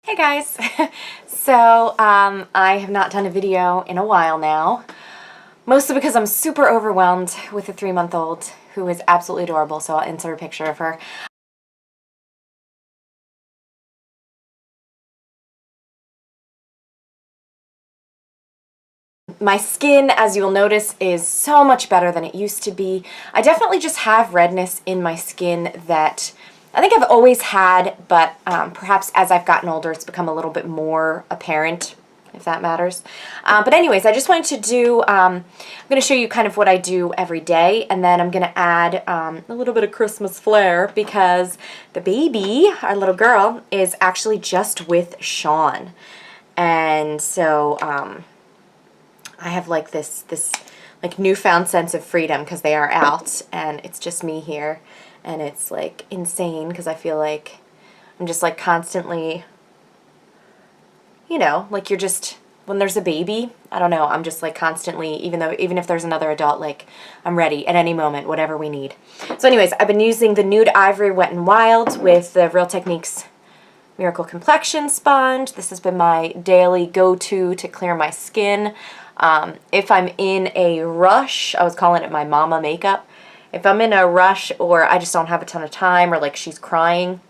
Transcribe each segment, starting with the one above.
Hey guys! So I have not done a video in a while now, mostly because I'm super overwhelmed with a 3-month-old who is absolutely adorable, so I'll insert a picture of her. My skin, as you'll notice, is so much better than it used to be. I definitely just have redness in my skin that I think I've always had, but perhaps as I've gotten older it's become a little bit more apparent, if that matters. But anyways, I just wanted to do, I'm going to show you kind of what I do every day, and then I'm going to add a little bit of Christmas flair because the baby, our little girl, is actually just with Sean. And so I have like this like newfound sense of freedom because they are out and it's just me here, and it's like insane because I feel like I'm just like constantly, you know, like you're just, when there's a baby, I don't know, I'm just like constantly, even if there's another adult, like I'm ready at any moment, whatever we need. So anyways, I've been using the Nude Ivory Wet n Wild with the Real Techniques Miracle Complexion sponge. This has been my daily go-to to clear my skin. If I'm in a rush, I was calling it my mama makeup. If I'm in a rush or I just don't have a ton of time, or like she's crying,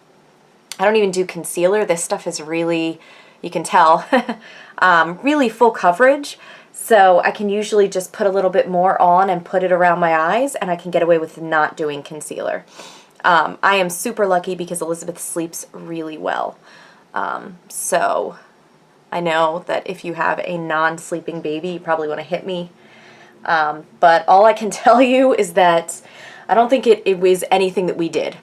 I don't even do concealer. This stuff is really, you can tell, really full coverage. So I can usually just put a little bit more on and put it around my eyes, and I can get away with not doing concealer. I am super lucky because Elizabeth sleeps really well. So I know that if you have a non-sleeping baby, you probably want to hit me. But all I can tell you is that I don't think it was anything that we did.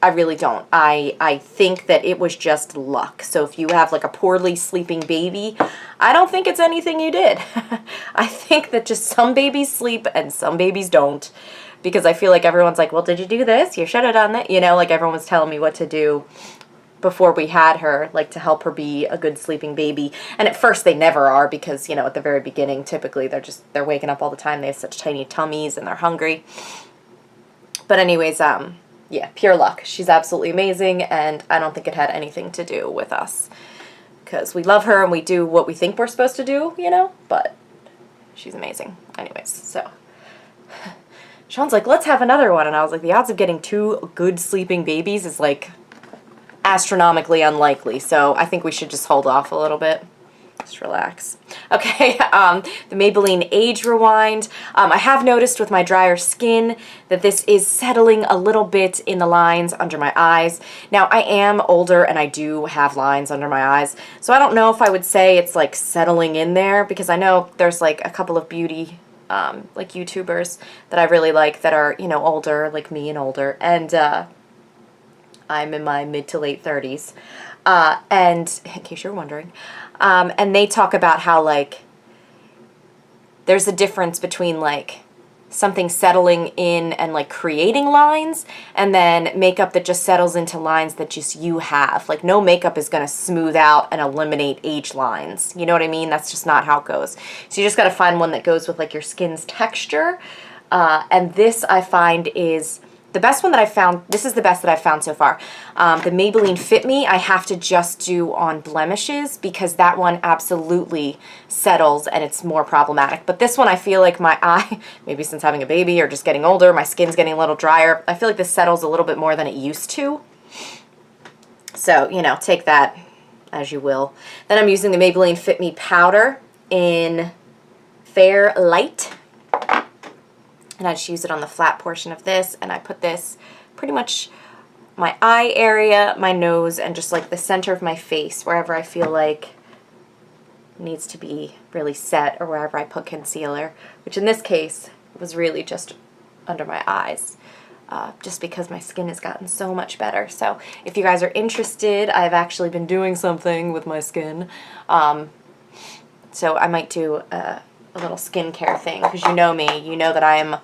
I really don't. I think that it was just luck. So if you have like a poorly sleeping baby, I don't think it's anything you did. I think that just some babies sleep and some babies don't. Because I feel like everyone's like, well, did you do this? You should have done that. You know, like everyone was telling me what to do before we had her, like to help her be a good sleeping baby. And at first they never are because, you know, at the very beginning, typically they're waking up all the time. They have such tiny tummies and they're hungry. But anyways, yeah, pure luck. She's absolutely amazing, and I don't think it had anything to do with us. Because we love her and we do what we think we're supposed to do, you know, but she's amazing. Anyways, so Sean's like, let's have another one. And I was like, the odds of getting 2 good sleeping babies is like astronomically unlikely. So I think we should just hold off a little bit. Just relax. Okay, the Maybelline Age Rewind. I have noticed with my drier skin that this is settling a little bit in the lines under my eyes. Now, I am older and I do have lines under my eyes, so I don't know if I would say it's like settling in there, because I know there's like a couple of beauty like YouTubers that I really like that are, you know, older, like me and older, and I'm in my mid to late 30s, and in case you're wondering, and they talk about how like there's a difference between like something settling in and like creating lines, and then makeup that just settles into lines that just you have. Like no makeup is going to smooth out and eliminate age lines. You know what I mean? That's just not how it goes. So you just got to find one that goes with like your skin's texture. And this I find is the best one that I've found. This is the best that I've found so far. The Maybelline Fit Me, I have to just do on blemishes because that one absolutely settles and it's more problematic. But this one, I feel like my eye, maybe since having a baby or just getting older, my skin's getting a little drier. I feel like this settles a little bit more than it used to. So, you know, take that as you will. Then I'm using the Maybelline Fit Me powder in Fair Light. And I just use it on the flat portion of this, and I put this pretty much my eye area, my nose, and just like the center of my face, wherever I feel like needs to be really set, or wherever I put concealer, which in this case was really just under my eyes, just because my skin has gotten so much better. So if you guys are interested, I've actually been doing something with my skin. So I might do a little skincare thing, because you know me, you know that I am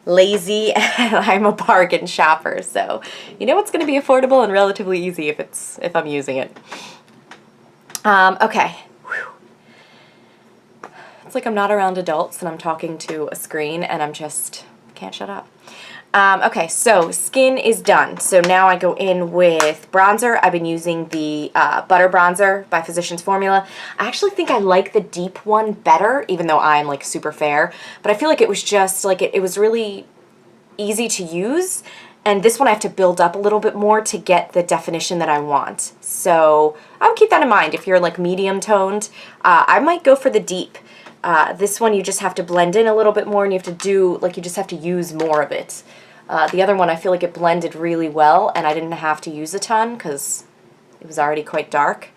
lazy and I'm a bargain shopper, so you know it's going to be affordable and relatively easy if I'm using it. Okay. It's like I'm not around adults and I'm talking to a screen and I'm just can't shut up. Okay, so skin is done. So now I go in with bronzer. I've been using the Butter Bronzer by Physicians Formula. I actually think I like the deep one better, even though I'm like super fair. But I feel like it was just like, it was really easy to use. And this one I have to build up a little bit more to get the definition that I want. So I would keep that in mind. If you're like medium toned, I might go for the deep. This one you just have to blend in a little bit more and you have to do, like you just have to use more of it. The other one I feel like it blended really well and I didn't have to use a ton because it was already quite dark,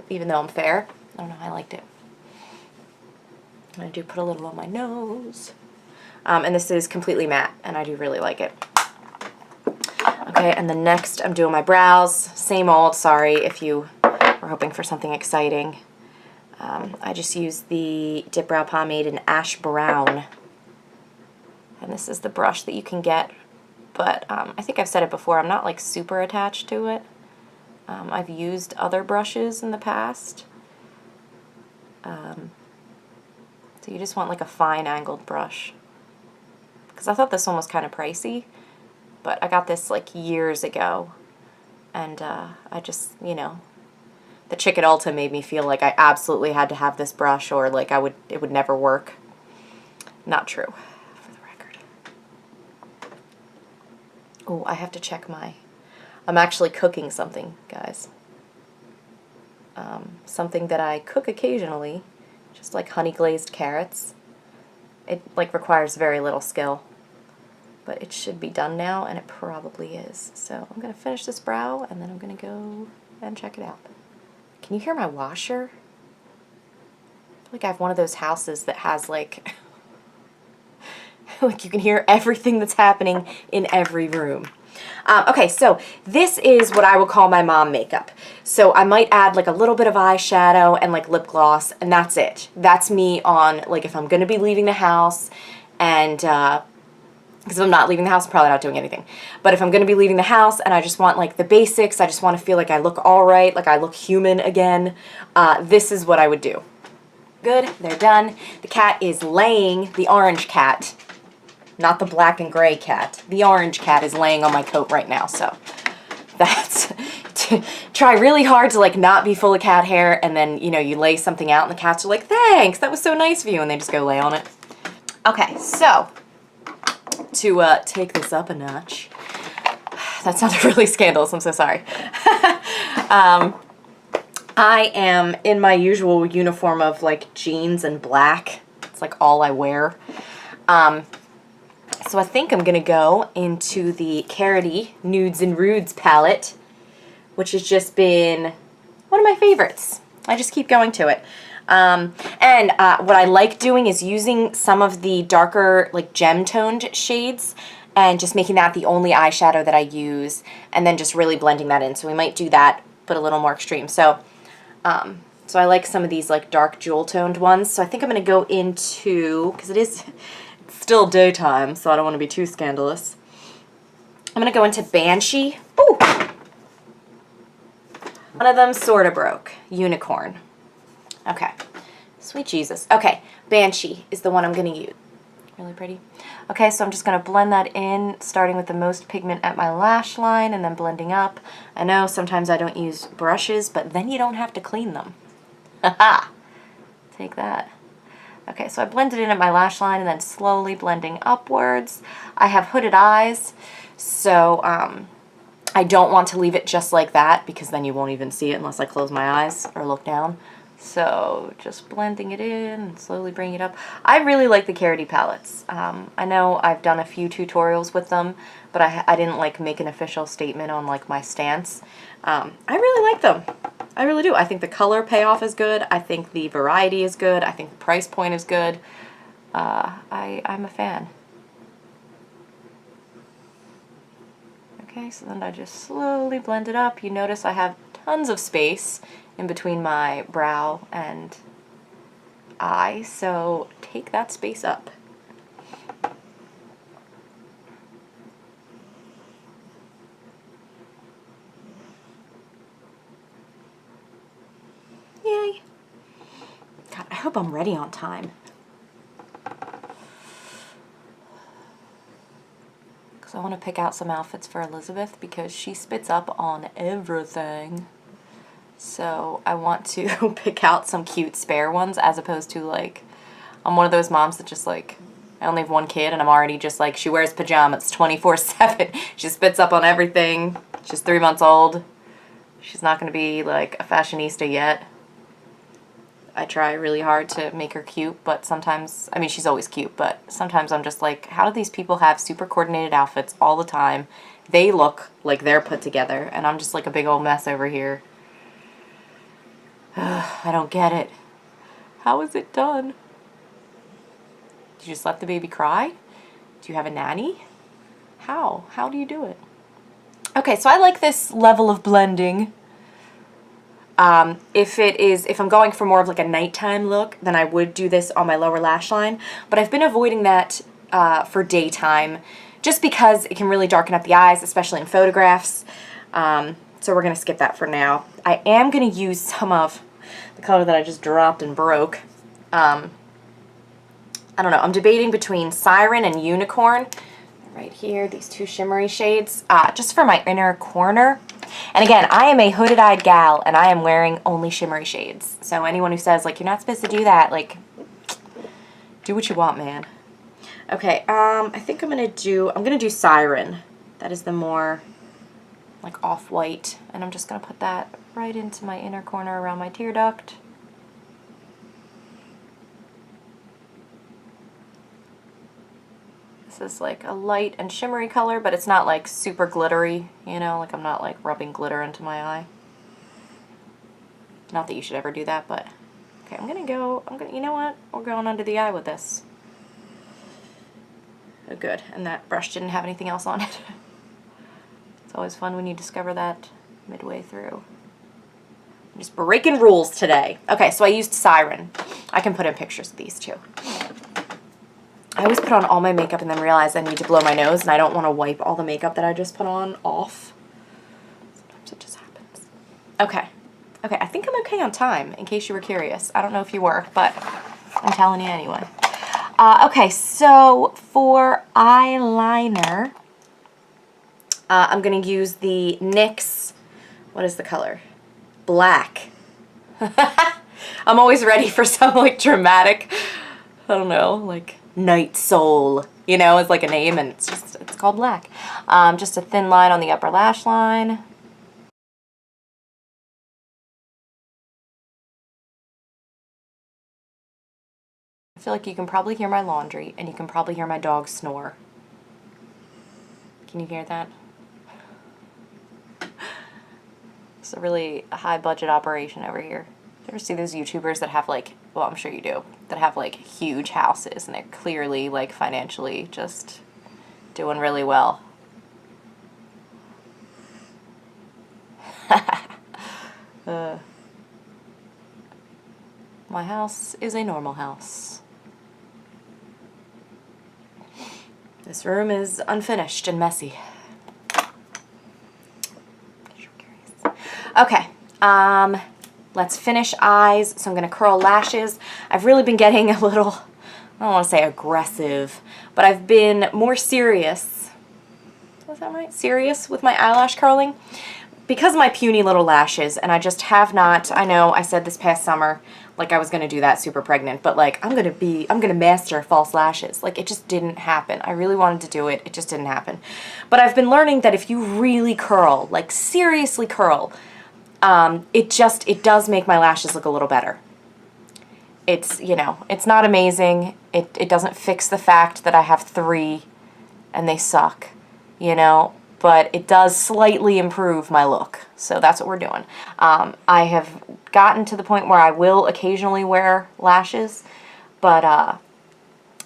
even though I'm fair. I don't know, I liked it. I do put a little on my nose. And this is completely matte and I do really like it. Okay, and then next I'm doing my brows. Same old, sorry if you were hoping for something exciting. I just used the Dipbrow pomade in Ash Brown. And this is the brush that you can get. But I think I've said it before, I'm not like super attached to it. I've used other brushes in the past. So you just want like a fine angled brush. Because I thought this one was kind of pricey. But I got this like years ago. And I just, you know, the chick at Ulta made me feel like I absolutely had to have this brush or like it would never work. Not true, for the record. Oh, I have to check I'm actually cooking something, guys. Something that I cook occasionally, just like honey glazed carrots. It like requires very little skill, but it should be done now, and it probably is. So I'm gonna finish this brow, and then I'm gonna go and check it out. Can you hear my washer? I feel like I have one of those houses that has like, like you can hear everything that's happening in every room. Okay, so this is what I would call my mom makeup. So I might add like a little bit of eyeshadow and like lip gloss, and that's it. That's me on like if I'm gonna be leaving the house, and because if I'm not leaving the house, I'm probably not doing anything. But if I'm going to be leaving the house and I just want like the basics, I just want to feel like I look all right, like I look human again, this is what I would do. Good, they're done. The cat is laying, the orange cat, not the black and gray cat. The orange cat is laying on my coat right now, so that's, try really hard to like not be full of cat hair, and then, you know, you lay something out and the cats are like, thanks, that was so nice of you, and they just go lay on it. Okay, so to take this up a notch. That sounded really scandalous, I'm so sorry. I am in my usual uniform of like jeans and black. It's like all I wear. So I think I'm gonna go into the Karity Nudes and Rudes palette, which has just been one of my favorites. I just keep going to it. What I like doing is using some of the darker, like gem-toned shades and just making that the only eyeshadow that I use, and then just really blending that in. So we might do that, but a little more extreme. So, so I like some of these like dark jewel-toned ones. So I think I'm going to go into, because it's still daytime, so I don't want to be too scandalous. I'm going to go into Banshee. Ooh! One of them sort of broke. Unicorn. Okay, sweet Jesus. Okay, Banshee is the one I'm going to use. Really pretty. Okay, so I'm just going to blend that in, starting with the most pigment at my lash line and then blending up. I know sometimes I don't use brushes, but then you don't have to clean them. Haha! Take that. Okay, so I blended in at my lash line and then slowly blending upwards. I have hooded eyes, so I don't want to leave it just like that because then you won't even see it unless I close my eyes or look down. So just blending it in and slowly bringing it up. I really like the Karity palettes. I know I've done a few tutorials with them, but I didn't like make an official statement on like my stance. I really like them. I really do. I think the color payoff is good. I think the variety is good. I think the price point is good. I'm a fan. Okay, so then I just slowly blend it up. You notice I have tons of space in between my brow and eye, so take that space up. Yay. God, I hope I'm ready on time. because I want to pick out some outfits for Elizabeth because she spits up on everything. So I want to pick out some cute spare ones as opposed to like, I'm one of those moms that just like, I only have one kid and I'm already just like, she wears pajamas 24/7. She spits up on everything. She's 3 months old. She's not going to be like a fashionista yet. I try really hard to make her cute, but sometimes, I mean, she's always cute, but sometimes I'm just like, how do these people have super coordinated outfits all the time? They look like they're put together, and I'm just like a big old mess over here. I don't get it. How is it done? Did you just let the baby cry? Do you have a nanny? How? How do you do it? Okay, so I like this level of blending. If I'm going for more of like a nighttime look, then I would do this on my lower lash line. But I've been avoiding that for daytime just because it can really darken up the eyes, especially in photographs. So we're going to skip that for now. I am going to use some of the color that I just dropped and broke. I don't know. I'm debating between Siren and Unicorn. Right here, these two shimmery shades, just for my inner corner. And again, I am a hooded-eyed gal, and I am wearing only shimmery shades. So anyone who says, like, you're not supposed to do that, like, do what you want, man. Okay, I think I'm gonna do Siren. That is the more, like, off-white. And I'm just gonna put that right into my inner corner around my tear duct. This is like a light and shimmery color, but it's not like super glittery, you know, like I'm not like rubbing glitter into my eye. Not that you should ever do that, but okay, you know what? We're going under the eye with this. Oh, good. And that brush didn't have anything else on it. It's always fun when you discover that midway through. I'm just breaking rules today. Okay, so I used Siren. I can put in pictures of these too. I always put on all my makeup and then realize I need to blow my nose, and I don't want to wipe all the makeup that I just put on off. Sometimes it just happens. Okay. Okay, I think I'm okay on time, in case you were curious. I don't know if you were, but I'm telling you anyway. Okay, so for eyeliner, I'm going to use the NYX, what is the color? Black. I'm always ready for some, like, dramatic, I don't know, like, Night Soul, you know, is like a name, and it's called Black. Just a thin line on the upper lash line. I feel like you can probably hear my laundry, and you can probably hear my dog snore. Can you hear that? It's a really high budget operation over here. You ever see those YouTubers that have like, well, I'm sure you do, that have like huge houses and they're clearly like financially just doing really well? My house is a normal house. This room is unfinished and messy. Okay, let's finish eyes. So I'm going to curl lashes. I've really been getting a little, I don't want to say aggressive, but I've been more serious. Was that right? Serious with my eyelash curling. Because of my puny little lashes, and I just have not, I know I said this past summer, like I was going to do that super pregnant, but like I'm going to master false lashes. Like it just didn't happen. I really wanted to do it. It just didn't happen. But I've been learning that if you really curl, like seriously curl, it does make my lashes look a little better. It's, you know, it's not amazing. It doesn't fix the fact that I have 3 and they suck, you know, but it does slightly improve my look. So that's what we're doing. I have gotten to the point where I will occasionally wear lashes, but I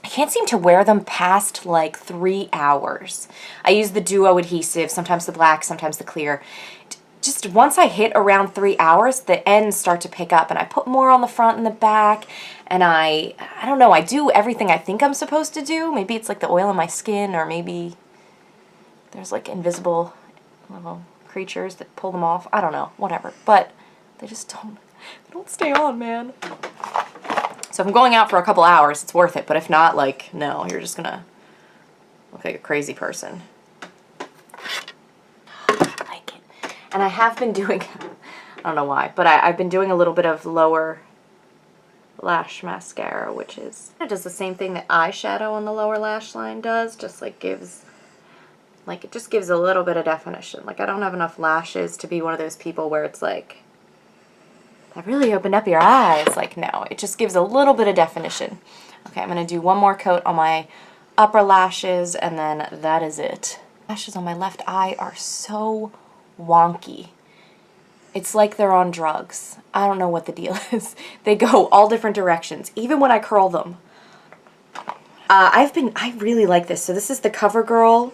can't seem to wear them past like 3 hours. I use the duo adhesive, sometimes the black, sometimes the clear. Just once I hit around 3 hours, the ends start to pick up, and I put more on the front and the back, and I don't know, I do everything I think I'm supposed to do. Maybe it's like the oil in my skin, or maybe there's like invisible little creatures that pull them off. I don't know, whatever. But they just don't stay on, man. So if I'm going out for a couple hours, it's worth it. But if not, like, no, you're just gonna look like a crazy person. And I have been doing, I don't know why, but I've been doing a little bit of lower lash mascara, which is, it does the same thing that eyeshadow on the lower lash line does, just like gives, like it just gives a little bit of definition. Like I don't have enough lashes to be one of those people where it's like, that really opened up your eyes. Like no, it just gives a little bit of definition. Okay, I'm going to do one more coat on my upper lashes and then that is it. Lashes on my left eye are so wonky. It's like they're on drugs. I don't know what the deal is. They go all different directions, even when I curl them. I really like this. So this is the Covergirl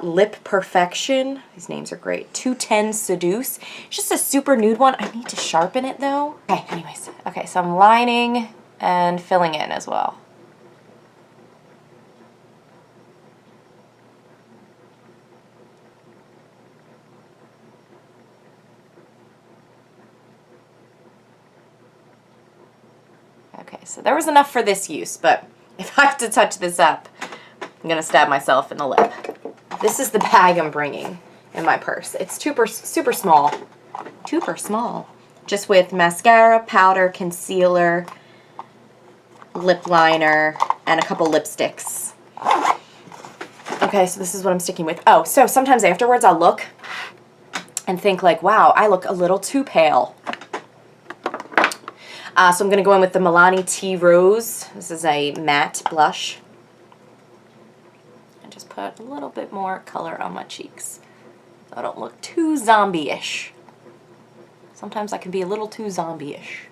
Lip Perfection. These names are great. 210 Seduce. It's just a super nude one. I need to sharpen it though. Okay, anyways. Okay, so I'm lining and filling in as well. Okay, so there was enough for this use, but if I have to touch this up, I'm gonna stab myself in the lip. This is the bag I'm bringing in my purse. It's super small, just with mascara, powder, concealer, lip liner, and a couple lipsticks. Okay, so this is what I'm sticking with. Oh, so sometimes afterwards I'll look and think like, wow, I look a little too pale. So I'm going to go in with the Milani Tea Rose. This is a matte blush. And just put a little bit more color on my cheeks so I don't look too zombie-ish. Sometimes I can be a little too zombie-ish.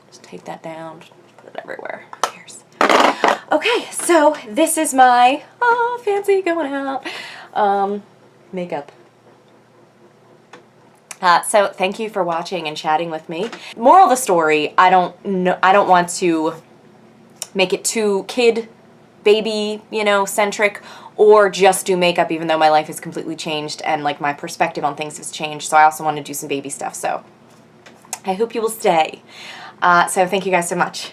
Just take that down, put it everywhere. Who cares? Okay, so this is my, fancy going out, makeup. So thank you for watching and chatting with me. Moral of the story, I don't want to make it too kid, baby, you know, centric, or just do makeup even though my life has completely changed and like my perspective on things has changed. So I also want to do some baby stuff. So I hope you will stay. So thank you guys so much.